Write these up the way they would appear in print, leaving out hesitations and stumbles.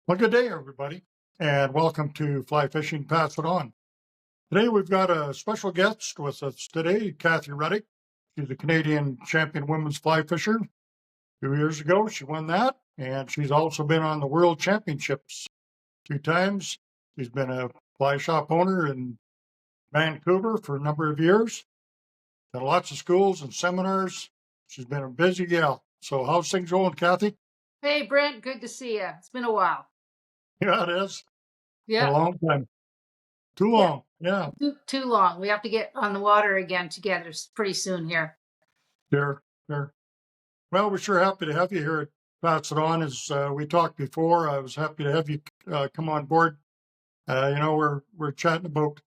Well, good day, everybody, and welcome to Fly Fishing Pass It On. Today, we've got a special guest with us today, Kathy Ruddick. She's a Canadian champion women's fly fisher. 2 years ago, she won that, and she's also been on the World Championships 2 times. She's been a fly shop owner in Vancouver for a number of years, done lots of schools and seminars. She's been a busy gal. So, how's things going, Kathy? Hey, Brent, good to see you. It's been a while. Yeah, it is. Been a Yeah, long time. Too yeah, long. Yeah, too long. We have to get on the water again together pretty soon here. sure, sure. Well, we're sure happy to have you here at Pass It On. As we talked before, I was happy to have you come on board. We're chatting about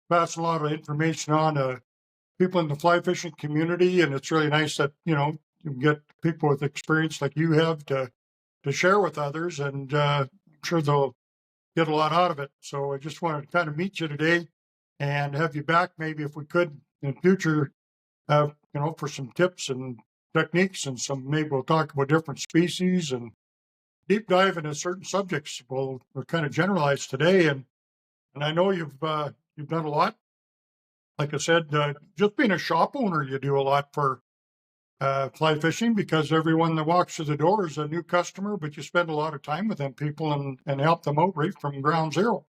passing a lot of information on to people in the fly fishing community, and it's really nice that you can get people with experience like you have to share with others, and I'm sure they'll get a lot out of it. So I just wanted to kind of meet you today and have you back, maybe if we could in future, for some tips and techniques and some, maybe we'll talk about different species and deep dive into certain subjects. We're kind of generalized today, and I know you've done a lot. Like I said, just being a shop owner, you do a lot for fly fishing because everyone that walks through the door is a new customer, but you spend a lot of time with them people and help them out right from ground zero.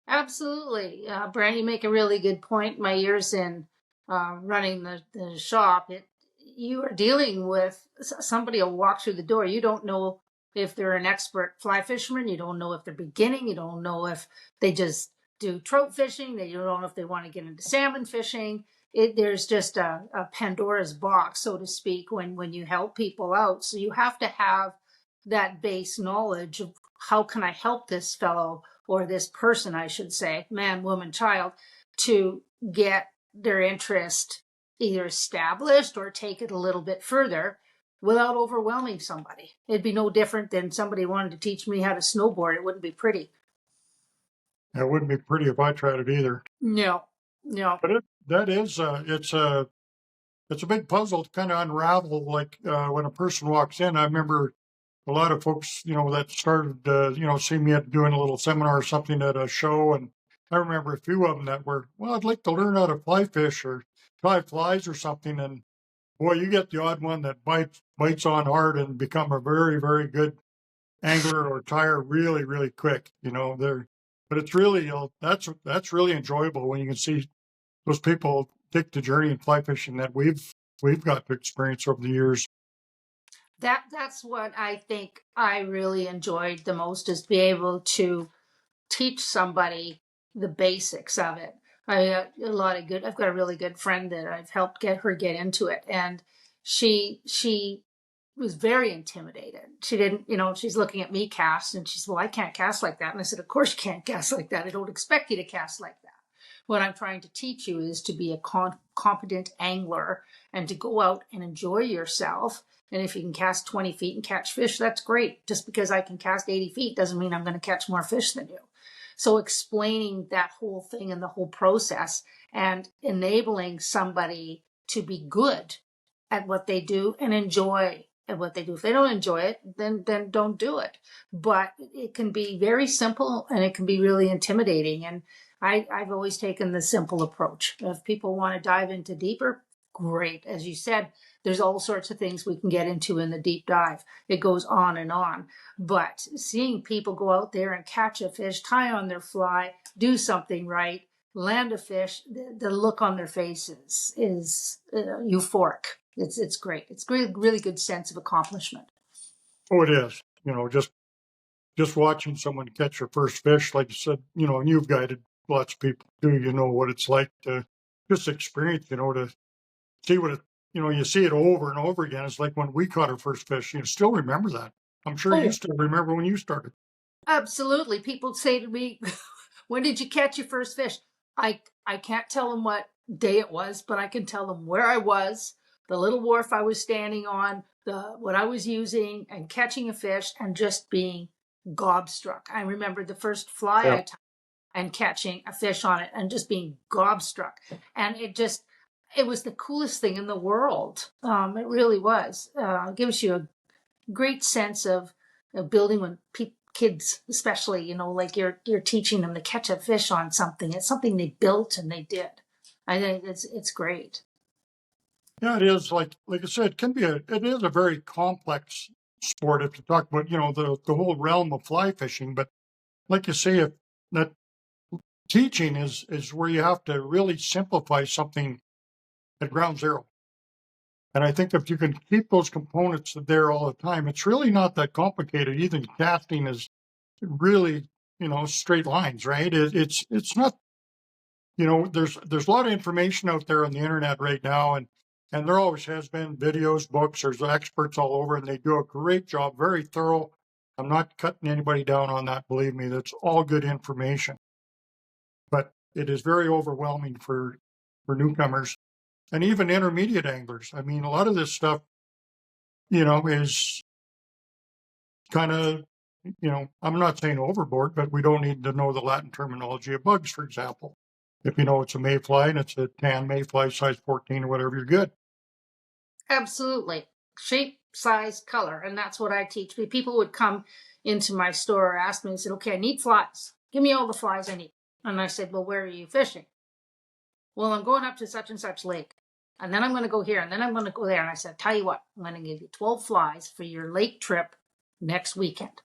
Absolutely. Brent, you make a really good point. My years in running the shop, you are dealing with somebody will walk through the door. You don't know if they're an expert fly fisherman. You don't know if they're beginning. You don't know if they just do trout fishing. You don't know if they want to get into salmon fishing. There's just a Pandora's box, so to speak, when you help people out. So you have to have that base knowledge of how can I help this fellow or this person, I should say, man, woman, child, to get their interest either established or take it a little bit further without overwhelming somebody. It'd be no different than somebody wanted to teach me how to snowboard. It wouldn't be pretty. It wouldn't be pretty if I tried it either. No, no. But that is, it's a big puzzle to kind of unravel. Like when a person walks in, I remember a lot of folks, that started, seeing me doing a little seminar or something at a show. And I remember a few of them that were, well, I'd like to learn how to fly fish or try flies or something. And boy, you get the odd one that bites on hard and become a very, very good angler or tire really, really quick. But it's really, that's really enjoyable when you can see those people take the journey in fly fishing that we've got to experience over the years. That's what I think I really enjoyed the most is to be able to teach somebody the basics of it. I've got a really good friend that I've helped get into it, and she was very intimidated. She didn't, she's looking at me cast, and she said, "Well, I can't cast like that." And I said, "Of course you can't cast like that. I don't expect you to cast like that. What I'm trying to teach you is to be a competent angler and to go out and enjoy yourself. And if you can cast 20 feet and catch fish, that's great. Just because I can cast 80 feet doesn't mean I'm going to catch more fish than you." So explaining that whole thing and the whole process and enabling somebody to be good at what they do and enjoy at what they do. If they don't enjoy it, then don't do it. But it can be very simple and it can be really intimidating. And I've always taken the simple approach. If people want to dive into deeper, great. As you said, there's all sorts of things we can get into in the deep dive. It goes on and on. But seeing people go out there and catch a fish, tie on their fly, do something right, land a fish, the look on their faces is euphoric. It's great. It's really really good sense of accomplishment. Oh, it is. Just watching someone catch their first fish, like you said, and you've guided lots of people too. You know what it's like to just experience. To see what it. You see it over and over again. It's like when we caught our first fish. You still remember that. I'm sure you Oh, still remember when you started. absolutely. People say to me, "When did you catch your first fish?" I can't tell them what day it was, but I can tell them where I was, the little wharf I was standing on, the what I was using, and catching a fish, and just being gobstruck. I remember the first fly Yeah. I tied and catching a fish on it, and just being gobstruck, and it was the coolest thing in the world. It really was. It gives you a great sense of building when kids, especially, like you're teaching them to catch a fish on something. It's something they built and they did. I think it's great. Yeah, it is like I said, it is a very complex sport if you talk about, the whole realm of fly fishing. But like you say, if that teaching is where you have to really simplify something at ground zero. And I think if you can keep those components there all the time, it's really not that complicated. Even casting is really, straight lines, right? It's not, there's a lot of information out there on the internet right now, and there always has been videos, books, there's experts all over, and they do a great job, very thorough. I'm not cutting anybody down on that, believe me, that's all good information. But it is very overwhelming for newcomers and even intermediate anglers. I mean, a lot of this stuff, is kind of, I'm not saying overboard, but we don't need to know the Latin terminology of bugs, for example. If you know it's a mayfly and it's a tan mayfly size 14 or whatever, you're good. Absolutely. Shape, size, color. And that's what I teach. People would come into my store, ask me, and said, okay, I need flies. Give me all the flies I need. And I said, well, where are you fishing? Well, I'm going up to such and such lake. And then I'm going to go here. And then I'm going to go there. And I said, tell you what, I'm going to give you 12 flies for your lake trip next weekend.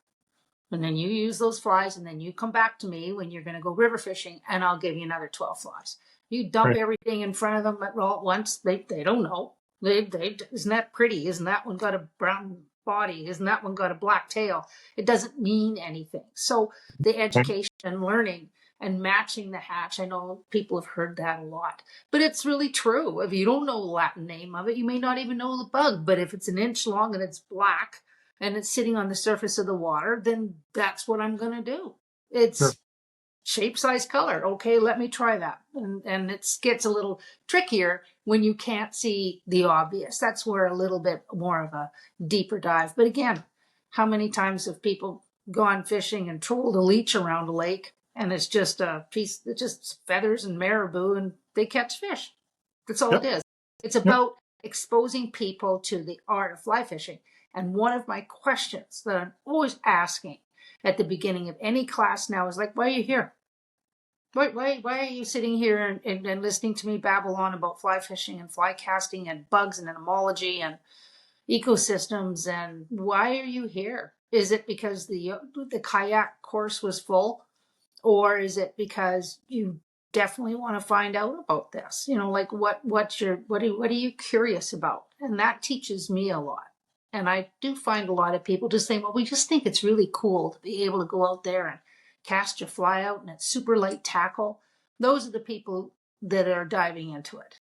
And then you use those flies, and then you come back to me when you're going to go river fishing, and I'll give you another 12 flies. You dump Right. everything in front of them all at once, they don't know. Isn't that pretty? Isn't that one got a brown body? Isn't that one got a black tail? It doesn't mean anything. So the education and learning and matching the hatch, I know people have heard that a lot, but it's really true. If you don't know the Latin name of it, you may not even know the bug, but if it's an inch long and it's black, and it's sitting on the surface of the water, then that's what I'm going to do. Sure. It's shape, size, color. Okay, let me try that. And it gets a little trickier when you can't see the obvious. That's where a little bit more of a deeper dive. But again, how many times have people gone fishing and trolled a leech around a lake, and it's just a piece, it's just feathers and marabou, and they catch fish? That's all Yep. it is. It's Yep. about exposing people to the art of fly fishing. And one of my questions that I'm always asking at the beginning of any class now is like, why are you here? Why are you sitting here and listening to me babble on about fly fishing and fly casting and bugs and entomology and ecosystems? And why are you here? Is it because the kayak course was full? Or is it because you definitely want to find out about this? Like what are you curious about? And that teaches me a lot. And I do find a lot of people just saying, well, we just think it's really cool to be able to go out there and cast your fly out and it's super light tackle. Those are the people that are diving into it.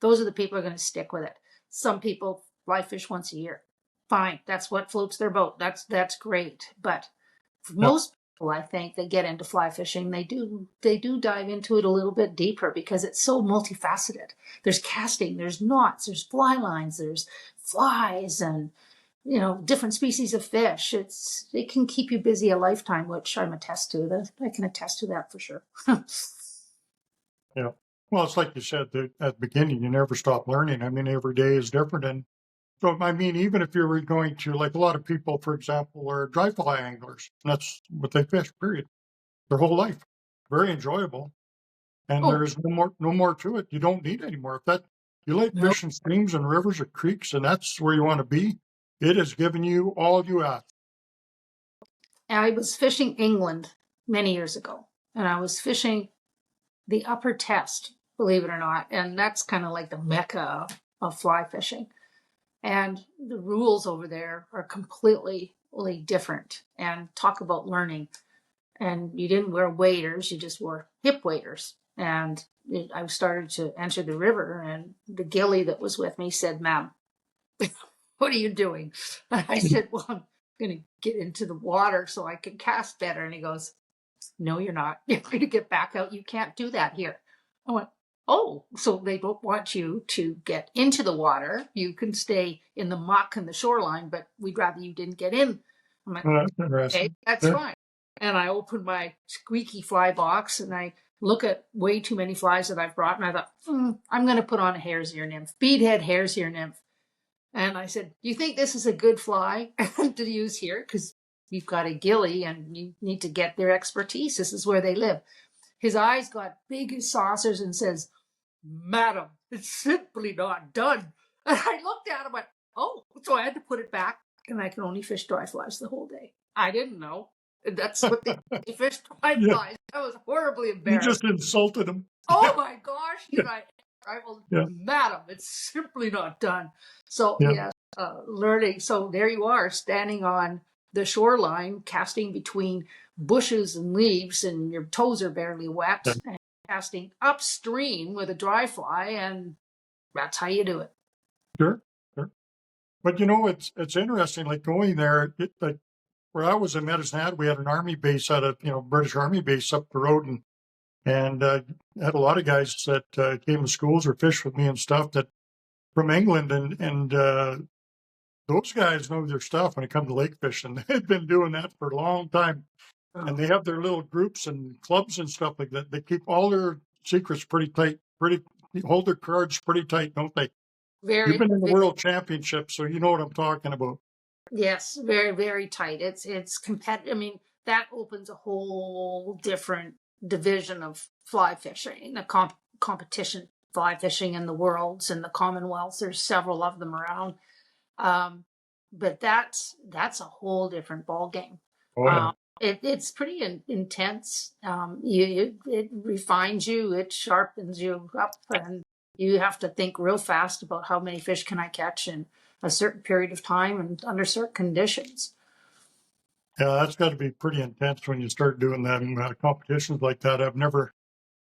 Those are the people who are going to stick with it. Some people fly fish once a year. Fine, that's what floats their boat. That's great. But for Yep. most people, I think, that get into fly fishing, they do dive into it a little bit deeper because it's so multifaceted. There's casting, there's knots, there's fly lines, there's flies, and different species of fish. It can keep you busy a lifetime, which I can attest to that for sure. Yeah. Well, it's like you said at the beginning, you never stop learning. I mean, every day is different. And so, I mean, even if you were going to, like a lot of people, for example, are dry fly anglers, and that's what they fish, period, their whole life. Very enjoyable. And Oh there's no more to it. You don't need any more. If that you like no, fishing streams and rivers or creeks, and that's where you want to be, it has given you all you ask. I was fishing England many years ago, and I was fishing the upper test, believe it or not, and that's kind of like the mecca of fly fishing. And the rules over there are completely different. And talk about learning. And you didn't wear waders, you just wore hip waders. And I started to enter the river, and the ghillie that was with me said, "Ma'am, what are you doing?" And I said, "Well, I'm going to get into the water so I can cast better." And he goes, "No, you're not. You're going to get back out. You can't do that here." I went, "Oh, so they don't want you to get into the water. You can stay in the muck and the shoreline, but we'd rather you didn't get in." I'm like, That's "Okay, interesting. that's Yeah. fine." And I opened my squeaky fly box and I look at way too many flies that I've brought. And I thought, I'm going to put on a hare's ear nymph, beadhead hare's ear nymph. And I said, "You think this is a good fly to use here? Because you've got a gilly and you need to get their expertise. This is where they live. His eyes got big as saucers and says, "Madam, it's simply not done." And I looked at him and went, "Oh," so I had to put it back, and I could only fish dry flies the whole day. I didn't know. And that's what they fish dry Yeah. flies. I was horribly You embarrassed. just insulted him. Oh my gosh, did I will, Yeah. "Madam, it's simply not done." So Yeah. yes, learning. So there you are, standing on the shoreline, casting between bushes and leaves, and your toes are barely wet, Yeah. and casting upstream with a dry fly, and that's how you do it. Sure. Sure. But you know, it's interesting, like going there, like where I was in Medicine Hat, we had an army base out of, British Army base up the road, and had a lot of guys that came to schools or fished with me and stuff that from England, and those guys know their stuff when it comes to lake fishing. They've been doing that for a long time, and they have their little groups and clubs and stuff like that. They keep all their secrets pretty tight, hold their cards pretty tight, don't they? You've Very, been in the World Championship, so you know what I'm talking about. yes, very, very tight. It's competitive. I mean, that opens a whole different division of fly fishing, the competition fly fishing in the worlds and the Commonwealths. There's several of them around, um, but that's a whole different ball game. Oh yeah, It's pretty intense. It refines you, it sharpens you up, and you have to think real fast about how many fish can I catch in a certain period of time and under certain conditions. yeah. That's got to be pretty intense when you start doing that in competitions like that. I've never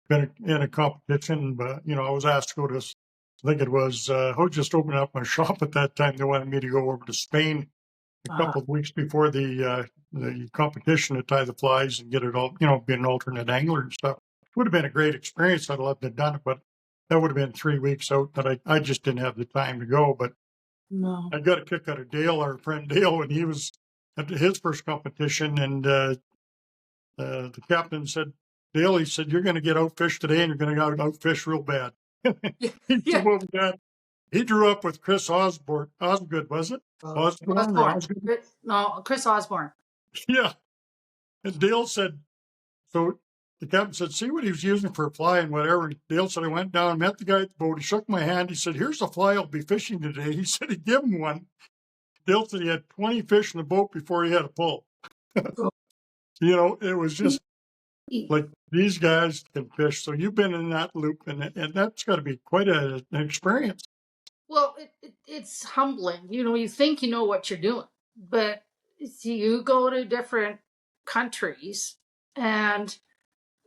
been in a competition, but I was asked to go to. I think it was. I was just opening up my shop at that time. They wanted me to go over to Spain a Uh, couple of weeks before the competition to tie the flies and get it all, be an alternate angler and stuff. Would have been a great experience. I'd love to have done it, but that would have been 3 weeks out that I just didn't have the time to go. But no. I got a kick out of Dale, our friend Dale, when he was at his first competition, and the captain said, "Dale," he said, "you're going to get outfished today, and you're going to outfish real bad." He Yeah. said, "What was that?" He drew up with Chris Osgood, was it? Osborne or Osgood? No, Chris Osborne. Yeah. And Dale said, so the captain said, "See what he was using for a fly and whatever." And Dale said, "I went down, met the guy at the boat. He shook my hand. He said, 'Here's a fly I'll be fishing today.'" He said he gave him one. Dale said he had 20 fish in the boat before he had a pull. It was just like these guys can fish. So you've been in that loop, and that's got to be quite an experience. Well, it's humbling. You think you know what you're doing, but you go to different countries and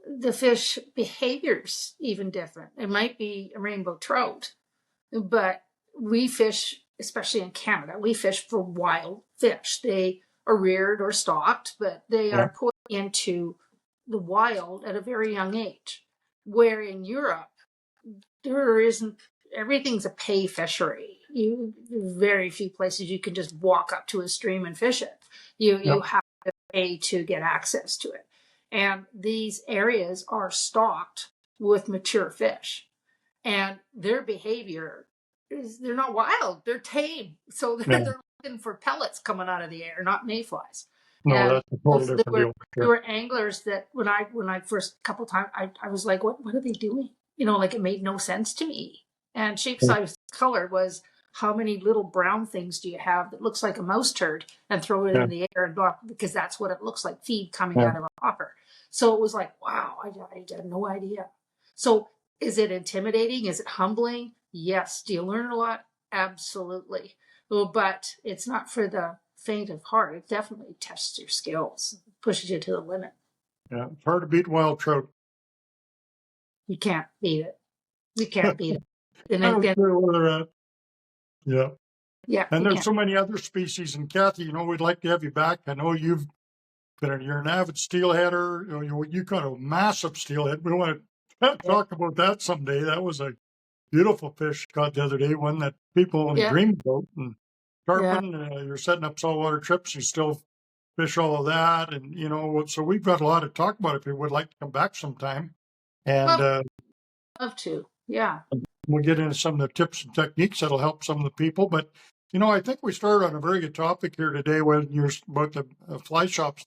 the fish behavior's even different. It might be a rainbow trout, but we fish, especially in Canada, we fish for wild fish. They are reared or stocked, but they Yeah. are put into the wild at a very young age. Where in Europe, there isn't, everything's a pay fishery. Very few places you can just walk up to a stream and fish it. You have to pay to get access to it. And these areas are stocked with mature fish. And their behavior is, they're not wild, they're tame. So they're looking for pellets coming out of the air, not mayflies. No, And that's a total there different were, deal. there were anglers that when I first couple times, I was like, what are they doing? Like it made no sense to me. And shape, size, color was, how many little brown things do you have that looks like a mouse turd, and throw it Yeah. in the air and drop, because that's what it looks like, feed coming Yeah. out of a hopper. So it was like, wow, I had no idea. So is it intimidating? Is it humbling? Yes. Do you learn a lot? Absolutely. But it's not for the faint of heart. It definitely tests your skills, pushes you to the limit. Yeah, it's hard to beat wild trout. You can't beat it. You can't beat it. And I don't again, care where they're at. Yeah. yeah, And you there's can't. so many other species. And Kathy, we'd like to have you back. I know you're an avid steelheader. You caught a massive steelhead. We want to talk about that someday. That was a beautiful fish caught the other day, one that people only Yeah, dream about. And yeah. tarpon, you're setting up saltwater trips. You still fish all of that. And, so we've got a lot to talk about if you would like to come back sometime. And Love to. Yeah. we'll get into some of the tips and techniques that'll help some of the people. But I think we started on a very good topic here today when you're about the fly shops.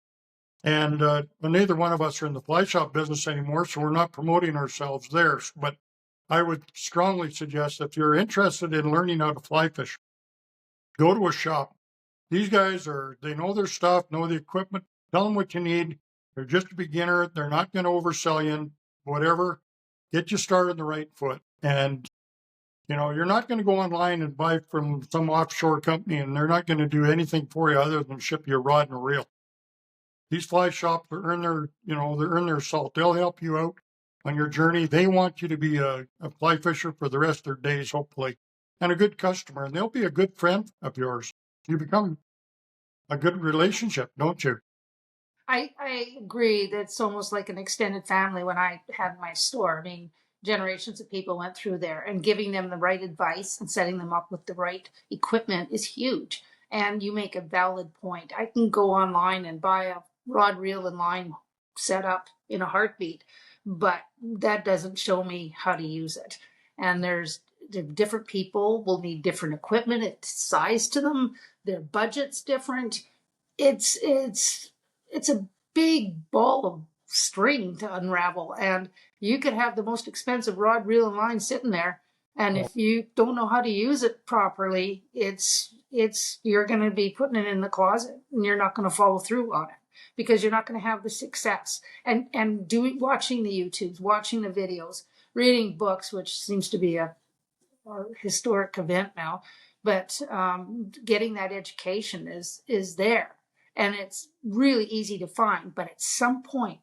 And neither one of us are in the fly shop business anymore, so we're not promoting ourselves there. But I would strongly suggest if you're interested in learning how to fly fish, go to a shop. These guys they know their stuff, know the equipment, tell them what you need. They're just a beginner. They're not going to oversell you, whatever. Get you started on the right foot. And, you're not going to go online and buy from some offshore company and they're not going to do anything for you other than ship you a rod and a reel. These fly shops earn their salt. They'll help you out on your journey. They want you to be a fly fisher for the rest of their days, hopefully, and a good customer. And they'll be a good friend of yours. You become a good relationship, don't you? I agree that it's almost like an extended family when I had my store. I mean, generations of people went through there, and giving them the right advice and setting them up with the right equipment is huge. And you make a valid point. I can go online and buy a rod, reel, and line set up in a heartbeat, but that doesn't show me how to use it. And the different people will need different equipment. It's size to them. Their budget's different. It's a big ball of string to unravel, and you could have the most expensive rod, reel, and line sitting there, and if you don't know how to use it properly, it's you're going to be putting it in the closet, and you're not going to follow through on it because you're not going to have the success. And doing watching the YouTubes, watching the videos, reading books, which seems to be a historic event now, but getting that education is there, and it's really easy to find. But at some point,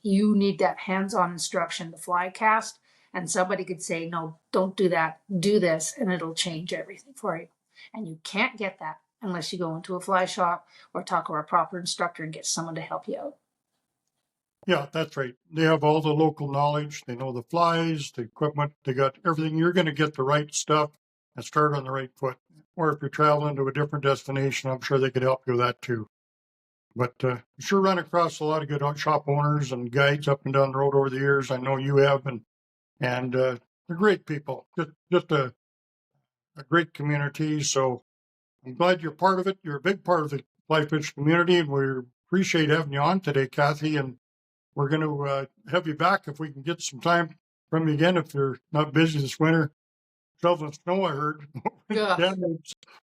you need that hands-on instruction to fly cast, and somebody could say, "No, don't do that. Do this," and it'll change everything for you. And you can't get that unless you go into a fly shop or talk to a proper instructor and get someone to help you out. Yeah, that's right. They have all the local knowledge. They know the flies, the equipment. They got everything. You're going to get the right stuff and start on the right foot. Or if you're traveling to a different destination, I'm sure they could help you with that too. But you sure run across a lot of good shop owners and guides up and down the road over the years. I know you have, and they're great people. Just a great community. So I'm glad you're part of it. You're a big part of the fly fish community, and we appreciate having you on today, Kathy. And we're going to have you back if we can get some time from you again. If you're not busy this winter, shoveling snow, I heard. Yeah.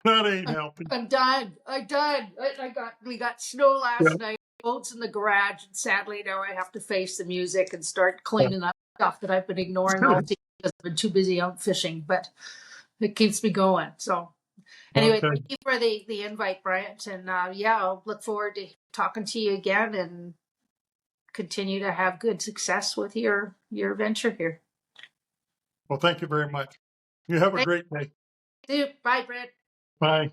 That ain't helping. I'm done. We got snow Yeah. last night. Boats in the garage, and sadly now I have to face the music and start cleaning up stuff that I've been ignoring all day because I've been too busy out fishing. But it keeps me going. So anyway, Okay. thank you for the invite, Bryant. And yeah, I'll look forward to talking to you again and continue to have good success with your venture here. Well, thank you very much. You have a great day. Bye, Brent. Bye.